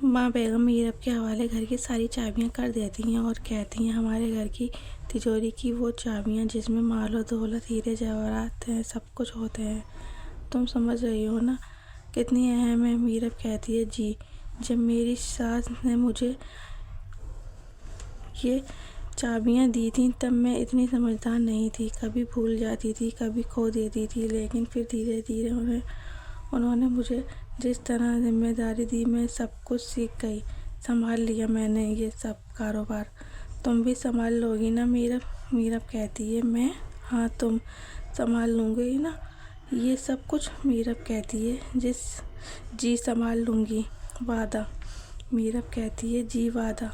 ماں بیگم میرب کے حوالے گھر کی ساری چابیاں کر دیتی ہیں اور کہتی ہیں ہمارے گھر کی تجوری کی وہ چابیاں جس میں مال و دولت، ہیرے جواہرات ہیں، سب کچھ ہوتے ہیں، تم سمجھ رہی ہو نا کتنی اہم ہے۔ میرب کہتی ہے جی، جب میری ساس نے مجھے یہ چابیاں دی تھیں تب میں اتنی سمجھدار نہیں تھی، کبھی بھول جاتی تھی، کبھی کھو دیتی تھی، لیکن پھر دھیرے دھیرے انہوں نے مجھے جس طرح ذمہ داری دی میں سب کچھ سیکھ گئی، سنبھال لیا میں نے یہ سب کاروبار۔ تم بھی سنبھال لو گی نا میرب؟ میرب کہتی ہے میں؟ ہاں، تم سنبھال لوں گی نا یہ سب کچھ؟ میرب کہتی ہے جی سنبھال لوں گی، وعدہ۔ میرب کہتی ہے جی وعدہ،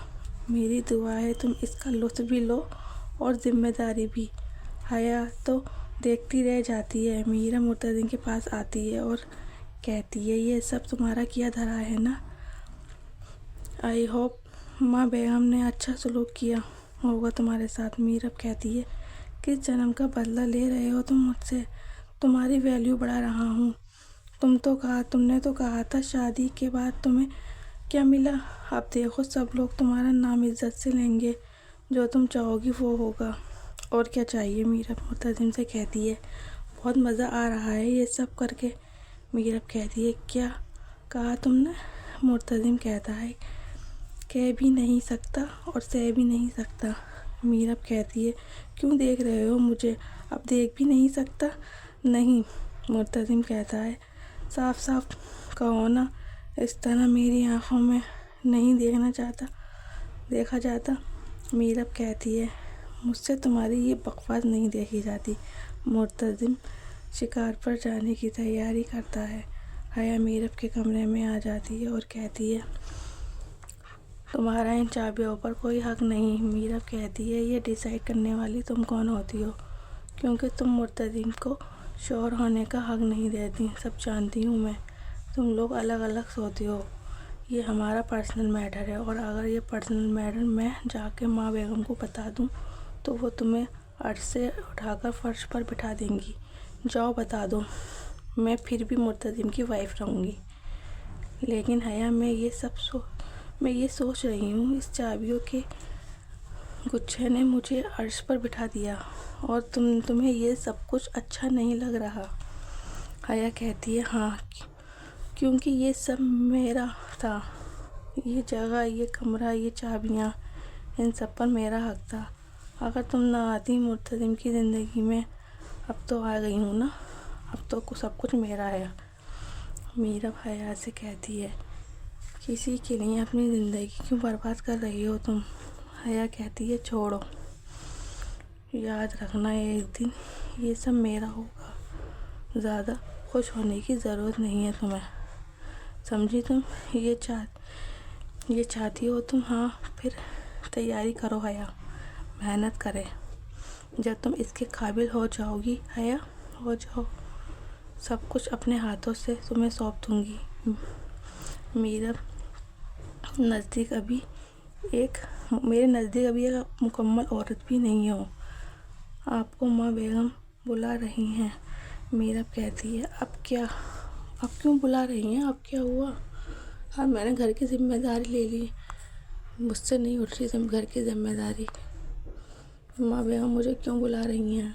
میری دعا ہے تم اس کا لطف بھی لو اور ذمہ داری بھی۔ حیا تو دیکھتی رہ جاتی ہے۔ میرب مرتضی کے پاس آتی ہے اور کہتی ہے یہ سب تمہارا کیا دھرا ہے نا؟ آئی ہوپ ماں بیگم نے اچھا سلوک کیا ہوگا تمہارے ساتھ۔ میرب کہتی ہے کس جنم کا بدلہ لے رہے ہو تم مجھ سے؟ تمہاری ویلیو بڑھا رہا ہوں۔ تم نے تو کہا تھا شادی کے بعد تمہیں کیا ملا؟ اب دیکھو سب لوگ تمہارا نام عزت سے لیں گے، جو تم چاہو گی وہ ہوگا۔ اور کیا چاہیے؟ میرب مرتضی سے کہتی ہے بہت مزہ آ رہا ہے یہ سب کر کے۔ میرب کہتی ہے کیا کہا تم نے؟ مرتضی کہتا ہے کہہ بھی نہیں سکتا اور سہ بھی نہیں سکتا۔ میرب کہتی ہے کیوں دیکھ رہے ہو مجھے؟ اب دیکھ بھی نہیں سکتا؟ نہیں۔ مرتضی کہتا ہے صاف صاف کہو نا، اس طرح میری آنکھوں میں نہیں دیکھا جاتا۔ میرب کہتی ہے مجھ سے تمہاری یہ بکواس نہیں دیکھی جاتی۔ مرتضی شکار پر جانے کی تیاری کرتا ہے۔ حیا میرب کے کمرے میں آ جاتی ہے اور کہتی ہے تمہارا ان چابیوں پر کوئی حق نہیں۔ میرب کہتی ہے یہ ڈیسائیڈ کرنے والی تم کون ہوتی ہو؟ کیونکہ تم مرتضی کو شوہر ہونے کا حق نہیں دیتی۔ سب جانتی ہوں میں، تم لوگ الگ الگ سوتے ہو، یہ ہمارا پرسنل میٹر ہے، اور اگر یہ پرسنل میٹر میں جا کے ماں بیگم کو بتا دوں تو وہ تمہیں عرش سے اٹھا کر فرش پر بٹھا دیں گی۔ جاؤ بتا دو، میں پھر بھی مرتضی کی وائف رہوں گی۔ لیکن حیا میں یہ سوچ رہی ہوں اس چابیوں کے گچھے نے مجھے عرش پر بٹھا دیا اور تمہیں یہ سب کچھ اچھا نہیں لگ رہا۔ حیا کہتی ہے ہاں، کیونکہ یہ سب میرا تھا، یہ جگہ، یہ کمرہ، یہ چابیاں، ان سب پر میرا حق تھا۔ اگر تم نہ آتی مرتضی کی زندگی میں، اب تو آ گئی ہوں نا، اب تو سب کچھ میرا ہے۔ میرب حیا سے کہتی ہے کسی کے لیے اپنی زندگی کیوں برباد کر رہی ہو تم؟ حیا کہتی ہے چھوڑو، یاد رکھنا ایک دن یہ سب میرا ہوگا، زیادہ خوش ہونے کی ضرورت نہیں ہے تمہیں، سمجھی تم؟ یہ چاہتی ہو تم؟ ہاں، پھر تیاری کرو حیا، محنت کریں، جب تم اس کے قابل ہو جاؤ گی حیا، ہو جاؤ، سب کچھ اپنے ہاتھوں سے تمہیں سونپ دوں گی۔ میرے نزدیک ابھی ایک مکمل عورت بھی نہیں ہو۔ آپ کو ماں بیگم بلا رہی ہیں۔ میرب کہتی ہے اب کیوں بلا رہی ہیں؟ اب کیا ہوا؟ اب میں نے گھر کی ذمہ داری لے لی، مجھ سے نہیں اٹھ رہی گھر کی ذمہ داری۔ ماں بیگم مجھے کیوں بلا رہی ہیں؟